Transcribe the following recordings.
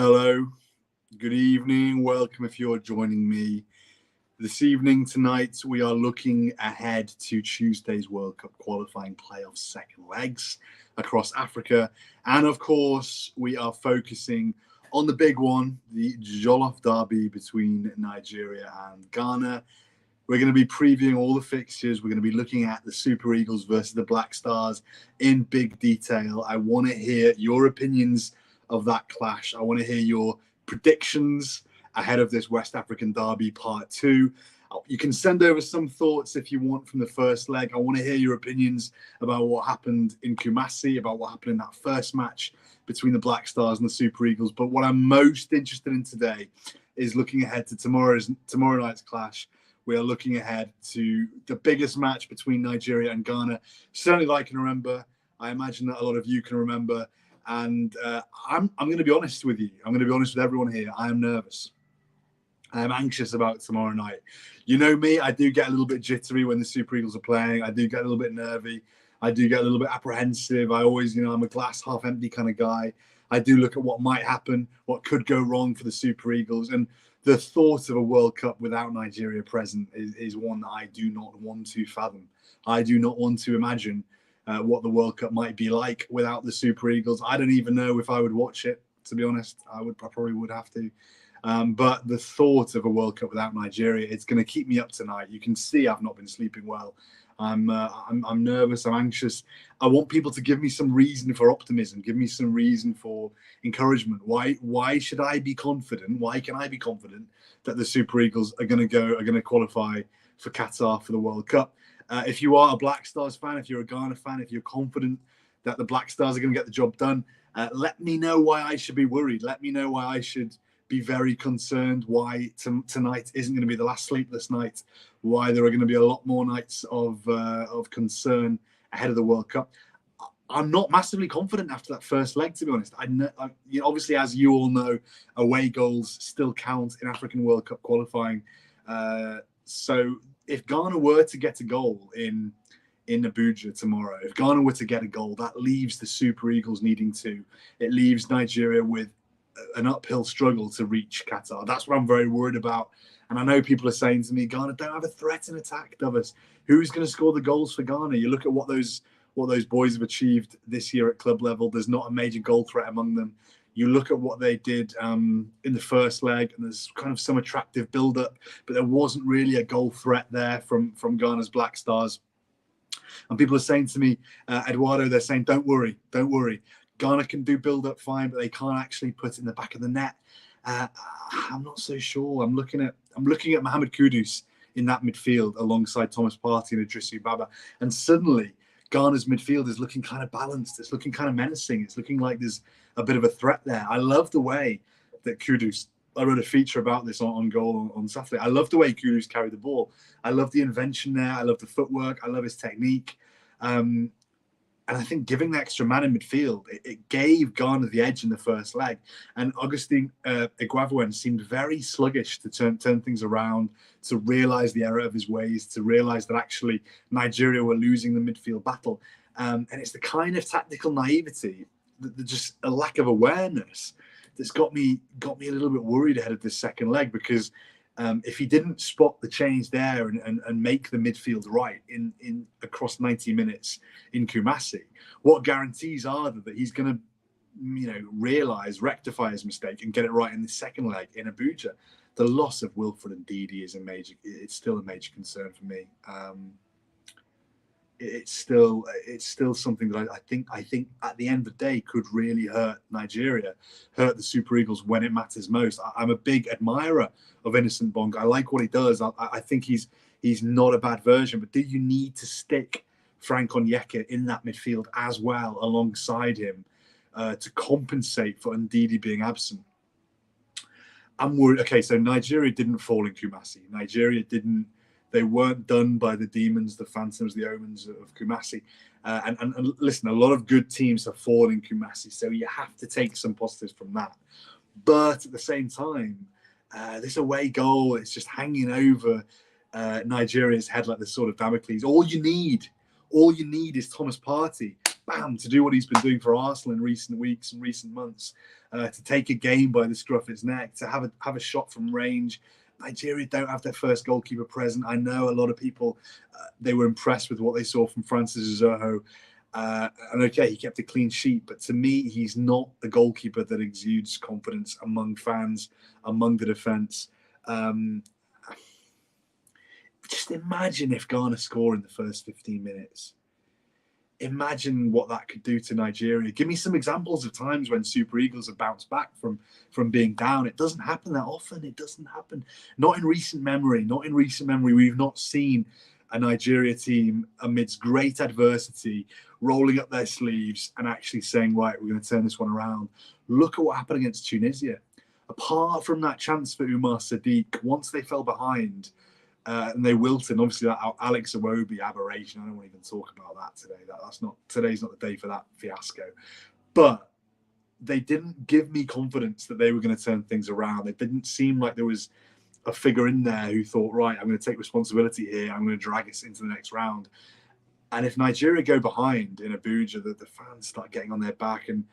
Hello, good evening, welcome if you're joining me. This evening, tonight, we are looking ahead to Tuesday's World Cup qualifying playoff second legs across Africa. And of course, we are focusing on the big one, the Jollof derby between Nigeria and Ghana. We're going to be previewing all the fixtures. We're going to be looking at the Super Eagles versus the Black Stars in big detail. I want to hear your opinions of that clash. I want to hear your predictions ahead of this West African derby part 2. You can send over some thoughts if you want from the first leg. I want to hear your opinions about what happened in Kumasi, about what happened in that first match between the Black Stars and the Super Eagles. But what I'm most interested in today is looking ahead to tomorrow night's clash. We are looking ahead to the biggest match between Nigeria and Ghana. Certainly that I can remember. I imagine that a lot of you can remember. And I'm going to be honest with you. I'm going to be honest with everyone here. I am nervous. I am anxious about tomorrow night. You know me, I do get a little bit jittery when the Super Eagles are playing. I do get a little bit nervy. I do get a little bit apprehensive. I always, I'm a glass half empty kind of guy. I do look at what might happen, what could go wrong for the Super Eagles. And the thought of a World Cup without Nigeria present is one that I do not want to fathom. I do not want to imagine what the World Cup might be like without the Super Eagles. I don't even know if I would watch it, to be honest. I probably would have to. But the thought of a World Cup without Nigeria, it's going to keep me up tonight. You can see I've not been sleeping well. I'm nervous. I'm anxious. I want people to give me some reason for optimism. Give me some reason for encouragement. Why should I be confident? Why can I be confident that the Super Eagles are going to qualify for Qatar for the World Cup? If you are a Black Stars fan, if you're a Ghana fan, if you're confident that the Black Stars are going to get the job done, let me know why I should be worried. Let me know why I should be very concerned, why tonight isn't going to be the last sleepless night, why there are going to be a lot more nights of concern ahead of the World Cup. I'm not massively confident after that first leg, to be honest. Obviously, as you all know, away goals still count in African World Cup qualifying. So if Ghana were to get a goal in Abuja tomorrow, if Ghana were to get a goal, that leaves the Super Eagles needing to. It leaves Nigeria with an uphill struggle to reach Qatar. That's what I'm very worried about. And I know people are saying to me, Ghana don't have a threat in attack, Douglas. Who's going to score the goals for Ghana? You look at what those boys have achieved this year at club level. There's not a major goal threat among them. You look at what they did in the first leg, and there's kind of some attractive build-up, but there wasn't really a goal threat there from Ghana's Black Stars. And people are saying to me, Eduardo, they're saying, don't worry. Ghana can do build-up fine, but they can't actually put it in the back of the net. I'm not so sure. I'm looking at Mohamed Kudus in that midfield alongside Thomas Partey and Idrissi Baba, and suddenly Ghana's midfield is looking kind of balanced. It's looking kind of menacing. It's looking like there's a bit of a threat there. I love the way that Kudus. I wrote a feature about this on Goal on Saturday. I love the way Kudus carried the ball. I love the invention there. I love the footwork. I love his technique. And I think giving the extra man in midfield, it gave Ghana the edge in the first leg. And Augustine Iguavoen seemed very sluggish to turn things around, to realise the error of his ways, to realise that actually Nigeria were losing the midfield battle. And it's the kind of tactical naivety, just a lack of awareness, that's got me a little bit worried ahead of this second leg, because if he didn't spot the change there and make the midfield right in across 90 minutes in Kumasi, what guarantees are there that he's going to rectify his mistake and get it right in the second leg in Abuja? The loss of Wilfred Ndidi it's still a major concern for me. It's still something that I think at the end of the day could really hurt Nigeria, hurt the Super Eagles when it matters most. I'm a big admirer of Innocent Bonga. I like what he does. I think he's not a bad version. But do you need to stick Frank Onyeka in that midfield as well alongside him to compensate for Ndidi being absent? I'm worried. Okay, so Nigeria didn't fall in Kumasi. They weren't done by the demons, the phantoms, the omens of Kumasi. And listen, a lot of good teams have fallen in Kumasi, so you have to take some positives from that. But at the same time, this away goal, it's just hanging over Nigeria's head like this sort of Damocles. All you need is Thomas Partey bam, to do what he's been doing for Arsenal in recent weeks and recent months, to take a game by the scruff of its neck, to have a shot from range. Nigeria don't have their first goalkeeper present. I know a lot of people, they were impressed with what they saw from Francis Uzoho. And okay, he kept a clean sheet, but to me, he's not the goalkeeper that exudes confidence among fans, among the defence. Just imagine if Ghana score in the first 15 minutes. Imagine what that could do to Nigeria. Give me some examples of times when Super Eagles have bounced back from being down. It doesn't happen that often. It doesn't happen. Not in recent memory. Not in recent memory. We've not seen a Nigeria team amidst great adversity rolling up their sleeves and actually saying, right, we're going to turn this one around. Look at what happened against Tunisia. Apart from that chance for Umar Sadiq, once they fell behind, and they wilted, obviously that Alex Iwobi aberration. I don't want to even talk about that today. Today's not the day for that fiasco. But they didn't give me confidence that they were going to turn things around. It didn't seem like there was a figure in there who thought, right, I'm going to take responsibility here. I'm going to drag us into the next round. And if Nigeria go behind in Abuja, the fans start getting on their back. And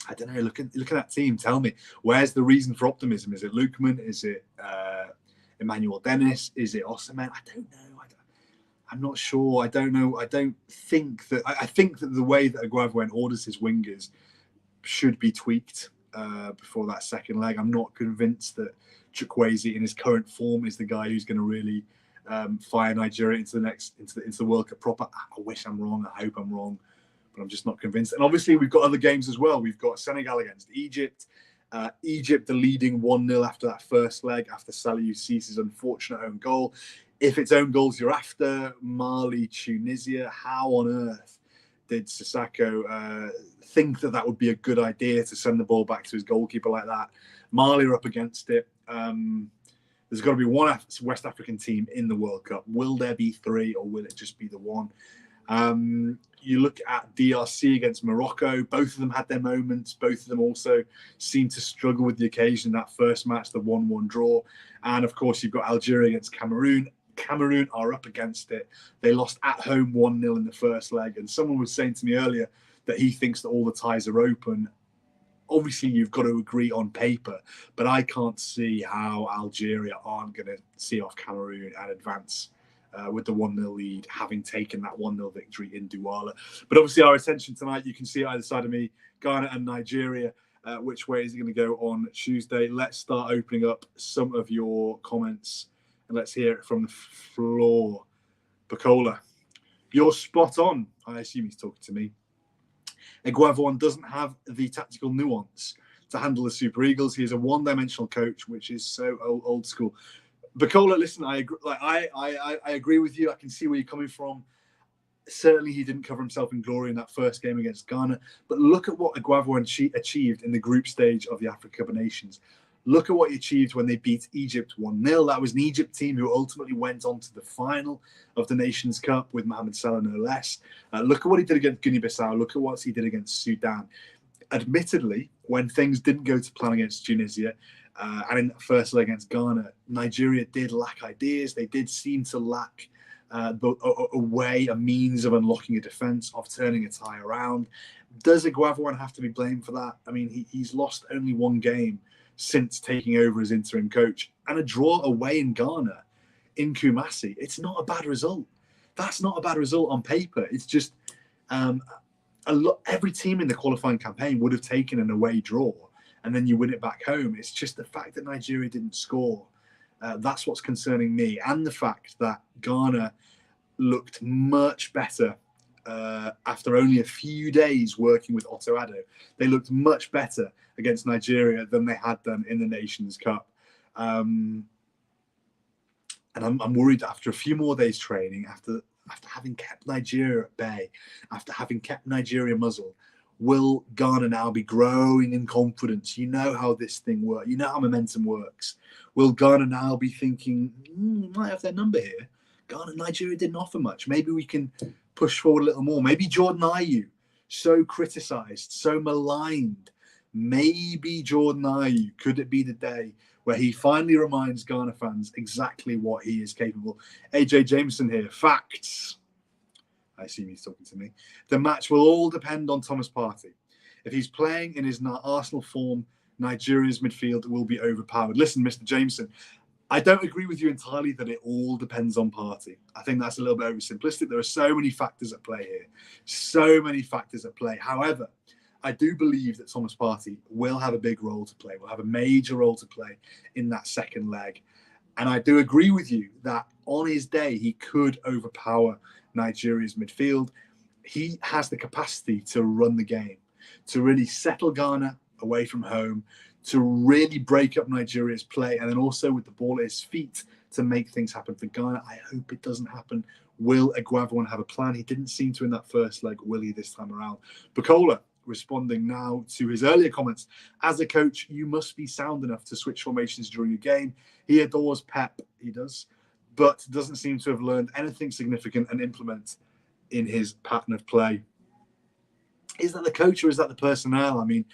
I don't know, look at that team. Tell me, where's the reason for optimism? Is it Lukman? Is it Emmanuel Dennis? Is it Osimhen? I don't know. I'm not sure. I don't know. I think that the way that Aguavoen orders his wingers should be tweaked before that second leg. I'm not convinced that Chukwueze in his current form is the guy who's going to really fire Nigeria into the World Cup proper. I wish I'm wrong. I hope I'm wrong. But I'm just not convinced. And obviously, we've got other games as well. We've got Senegal against Egypt. Egypt are leading 1-0 after that first leg, after Saliou Cissé's unfortunate own goal. If it's own goals you're after, Mali, Tunisia, how on earth did Sissoko think that would be a good idea to send the ball back to his goalkeeper like that? Mali are up against it. There's got to be one West African team in the World Cup. Will there be three, or will it just be the one? You look at DRC against Morocco. Both of them had their moments. Both of them also seemed to struggle with the occasion. That first match, the 1-1 draw. And, of course, you've got Algeria against Cameroon. Cameroon are up against it. They lost at home 1-0 in the first leg. And someone was saying to me earlier that he thinks that all the ties are open. Obviously, you've got to agree on paper. But I can't see how Algeria aren't going to see off Cameroon and advance with the 1-0 lead, having taken that 1-0 victory in Douala. But obviously our attention tonight, you can see either side of me, Ghana and Nigeria. Which way is it going to go on Tuesday? Let's start opening up some of your comments and let's hear it from the floor. Bacola, you're spot on. I assume he's talking to me. Aguavoen doesn't have the tactical nuance to handle the Super Eagles. He is a one-dimensional coach, which is so old school. Bacola, listen, I agree with you. I can see where you're coming from. Certainly, he didn't cover himself in glory in that first game against Ghana. But look at what Aguavoen achieved in the group stage of the Africa Cup of Nations. Look at what he achieved when they beat Egypt 1-0. That was an Egypt team who ultimately went on to the final of the Nations Cup with Mohamed Salah, no less. Look at what he did against Guinea-Bissau. Look at what he did against Sudan. Admittedly, when things didn't go to plan against Tunisia, and in that first leg against Ghana, Nigeria did lack ideas. They did seem to lack a means of unlocking a defence, of turning a tie around. Does Aguavoen have to be blamed for that? I mean, he's lost only one game since taking over as interim coach, and a draw away in Ghana, in Kumasi. It's not a bad result. That's not a bad result on paper. It's just every team in the qualifying campaign would have taken an away draw, and then you win it back home. It's just the fact that Nigeria didn't score. That's what's concerning me. And the fact that Ghana looked much better after only a few days working with Otto Addo. They looked much better against Nigeria than they had done in the Nations Cup. And I'm worried after a few more days training, after having kept Nigeria at bay, after having kept Nigeria muzzled, will Ghana now be growing in confidence? You know how this thing works. You know how momentum works. Will Ghana now be thinking, we might have their number here? Nigeria didn't offer much. Maybe we can push forward a little more. Maybe Jordan Ayew, so criticised, so maligned. Maybe Jordan Ayew, could it be the day where he finally reminds Ghana fans exactly what he is capable? AJ Jameson here. Facts. I assume he's talking to me. The match will all depend on Thomas Partey. If he's playing in his Arsenal form, Nigeria's midfield will be overpowered. Listen, Mr. Jameson, I don't agree with you entirely that it all depends on Partey. I think that's a little bit oversimplistic. There are so many factors at play here. So many factors at play. However, I do believe that Thomas Partey will have a big role to play, will have a major role to play in that second leg. And I do agree with you that on his day, he could overpower Nigeria's midfield. He has the capacity to run the game, to really settle Ghana away from home, to really break up Nigeria's play, and then also with the ball at his feet to make things happen for Ghana. I hope it doesn't happen. Will Iguavoen have a plan? He didn't seem to in that first leg, will he, this time around? Bukola responding now to his earlier comments. As a coach, you must be sound enough to switch formations during a game. He adores Pep, he does, but doesn't seem to have learned anything significant and implement in his pattern of play. Is that the coach or is that the personnel? I mean,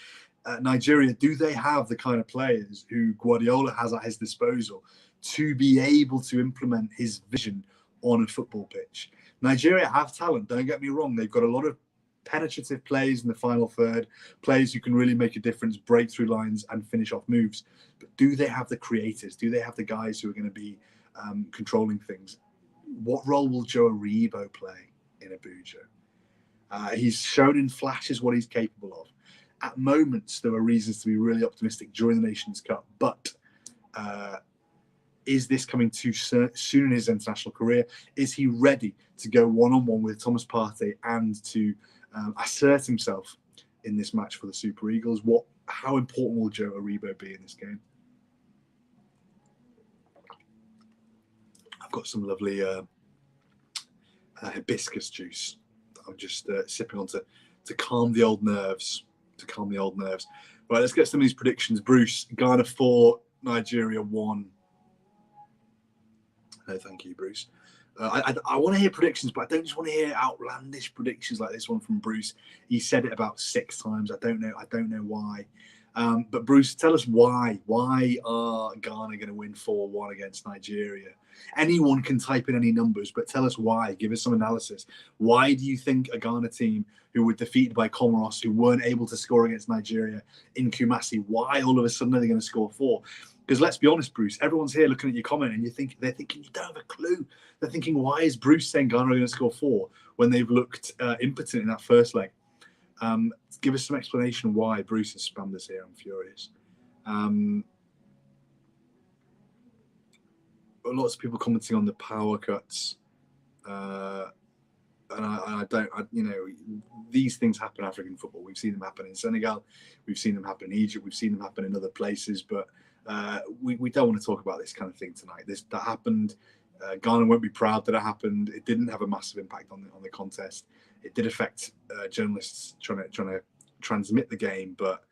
Nigeria, do they have the kind of players who Guardiola has at his disposal to be able to implement his vision on a football pitch? Nigeria have talent, don't get me wrong. They've got a lot of penetrative plays in the final third, players who can really make a difference, break through lines and finish off moves. But do they have the creators? Do they have the guys who are going to be controlling things? What role will Joe Aribo play in Abuja? He's shown in flashes what he's capable of. At moments, there are reasons to be really optimistic during the Nations Cup, but is this coming too soon in his international career? Is he ready to go one-on-one with Thomas Partey and to assert himself in this match for the Super Eagles? How important will Joe Aribo be in this game? I've got some lovely hibiscus juice that I'm just sipping on to calm the old nerves. Right, let's get some of these predictions. Bruce, Ghana 4, Nigeria 1. No, thank you, Bruce. I want to hear predictions, but I don't just want to hear outlandish predictions like this one from Bruce. He said it about 6 times. I don't know why. But Bruce, tell us why. Why are Ghana going to win 4-1 against Nigeria? Anyone can type in any numbers, but tell us why. Give us some analysis. Why do you think a Ghana team who were defeated by Comoros, who weren't able to score against Nigeria in Kumasi, why all of a sudden are they going to score 4? Because let's be honest, Bruce, everyone's here looking at your comment and they're thinking you don't have a clue. They're thinking, why is Bruce saying Ghana are going to score 4 when they've looked impotent in that first leg? Give us some explanation why. Bruce has spammed us here. I'm furious. Lots of people commenting on the power cuts. These things happen in African football. We've seen them happen in Senegal. We've seen them happen in Egypt. We've seen them happen in other places. But we don't want to talk about this kind of thing tonight. That happened. Ghana won't be proud that it happened. It didn't have a massive impact on the contest. It did affect journalists trying to transmit the game, but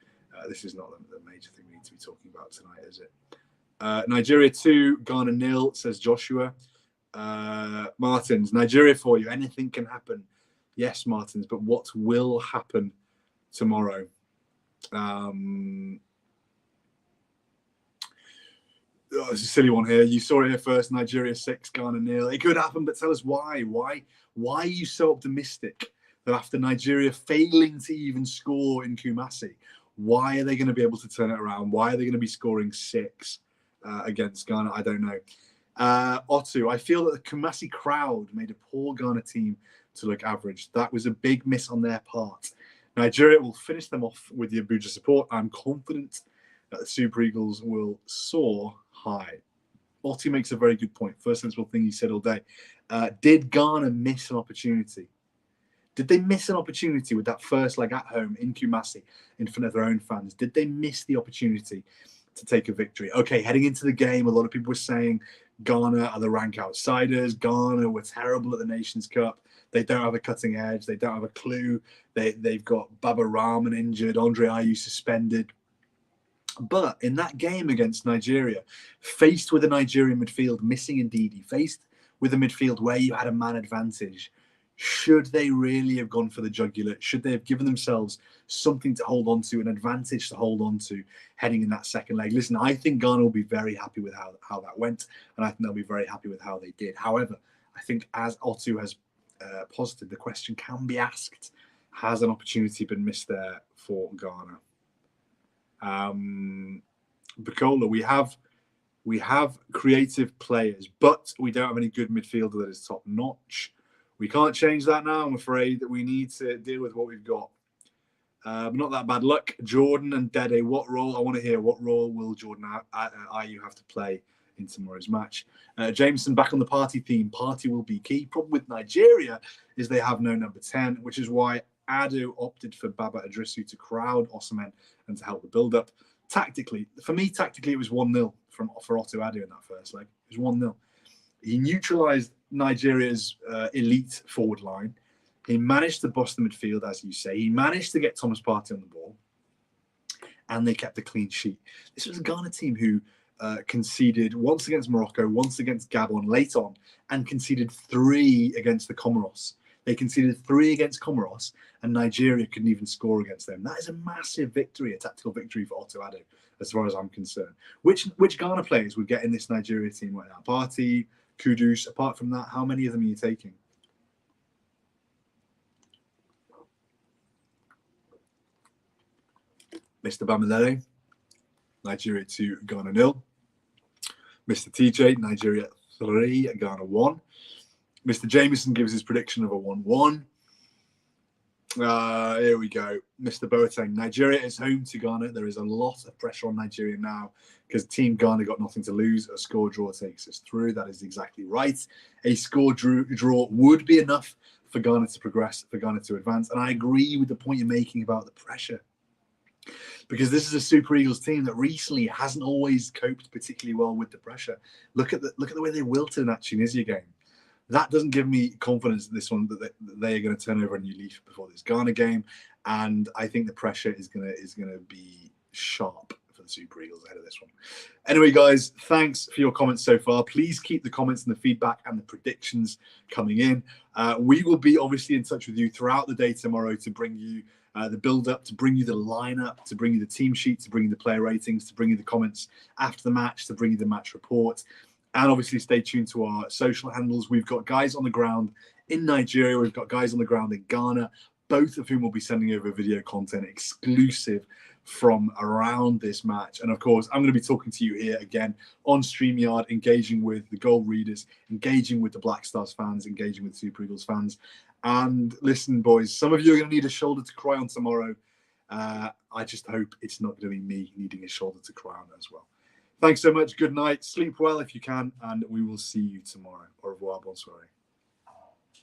this is not the major thing we need to be talking about tonight, is it? Nigeria 2, Ghana 0, says Joshua. Martins, Nigeria for you. Anything can happen. Yes, Martins, but what will happen tomorrow? It's a silly one here. You saw it here first. Nigeria 6, Ghana 0. It could happen, but tell us why. Why are you so optimistic that after Nigeria failing to even score in Kumasi, why are they going to be able to turn it around? Why are they going to be scoring 6 against Ghana? I don't know. Otu, I feel that the Kumasi crowd made a poor Ghana team to look average. That was a big miss on their part. Nigeria will finish them off with the Abuja support. I'm confident that the Super Eagles will soar high. Otu makes a very good point. First sensible thing he said all day. Did Ghana miss an opportunity? Did they miss an opportunity with that first leg at home in Kumasi in front of their own fans? Did they miss the opportunity to take a victory? Okay, heading into the game, a lot of people were saying Ghana are the rank outsiders. Ghana were terrible at the Nations Cup. They don't have a cutting edge. They don't have a clue. They've got Baba Rahman injured, Andre Ayew suspended. But in that game against Nigeria, faced with a Nigerian midfield missing Ndidi, faced with a midfield where you had a man advantage, should they really have gone for the jugular? Should they have given themselves something to hold on to, an advantage to hold on to heading in that second leg? Listen, I think Ghana will be very happy with how that went, and I think they'll be very happy with how they did. However, I think as Otu has positive. The question can be asked: has an opportunity been missed there for Ghana? Bukola, we have creative players, but we don't have any good midfielder that is top notch. We can't change that now. I'm afraid that we need to deal with what we've got. But not that bad luck. Jordan and Dede, what role? I want to hear what role will Jordan Ayew have to play in tomorrow's match. Jameson back on the party theme. Party will be key. Problem with Nigeria is they have no number 10, which is why Ado opted for Baba Idrisu to crowd Osimhen and to help the build-up. Tactically, for me, it was 1-0 for Otto Ado in that first leg. It was 1-0. He neutralised Nigeria's elite forward line. He managed to bust the midfield, as you say. He managed to get Thomas Partey on the ball. And they kept a clean sheet. This was a Ghana team who conceded once against Morocco, once against Gabon late on, and conceded 3 against the Comoros. They conceded 3 against Comoros, and Nigeria couldn't even score against them. That is a massive victory, a tactical victory for Otto Ado, as far as I'm concerned. Which Ghana players would get in this Nigeria team right now? Partey, Kudus. Apart from that, how many of them are you taking? Mr. Bamidele, Nigeria 2, Ghana 0. Mr. TJ, Nigeria 3, Ghana 1. Mr. Jameson gives his prediction of a 1-1. Here we go. Mr. Boateng, Nigeria is home to Ghana. There is a lot of pressure on Nigeria now because Team Ghana got nothing to lose. A score draw takes us through. That is exactly right. A score draw would be enough for Ghana to progress, for Ghana to advance. And I agree with the point you're making about the pressure. Because this is a Super Eagles team that recently hasn't always coped particularly well with the pressure. Look at the way they wilted in that Tunisia game. That doesn't give me confidence that this one that they are going to turn over a new leaf before this Ghana game, and I think the pressure is going to be sharp for the Super Eagles ahead of this one. Anyway, guys, thanks for your comments so far. Please keep the comments and the feedback and the predictions coming in. We will be obviously in touch with you throughout the day tomorrow to bring you the build-up, to bring you the lineup, to bring you the team sheet, to bring you the player ratings, to bring you the comments after the match, to bring you the match report. And obviously stay tuned to our social handles. We've got guys on the ground in Nigeria. We've got guys on the ground in Ghana, both of whom will be sending over video content exclusive from around this match. And of course, I'm going to be talking to you here again on StreamYard, engaging with the goal readers, engaging with the Black Stars fans, engaging with Super Eagles fans. And listen, boys, some of you are going to need a shoulder to cry on tomorrow. I just hope it's not going to be me needing a shoulder to cry on as well. Thanks so much. Good night. Sleep well if you can, and we will see you tomorrow. Au revoir. Bonne soirée.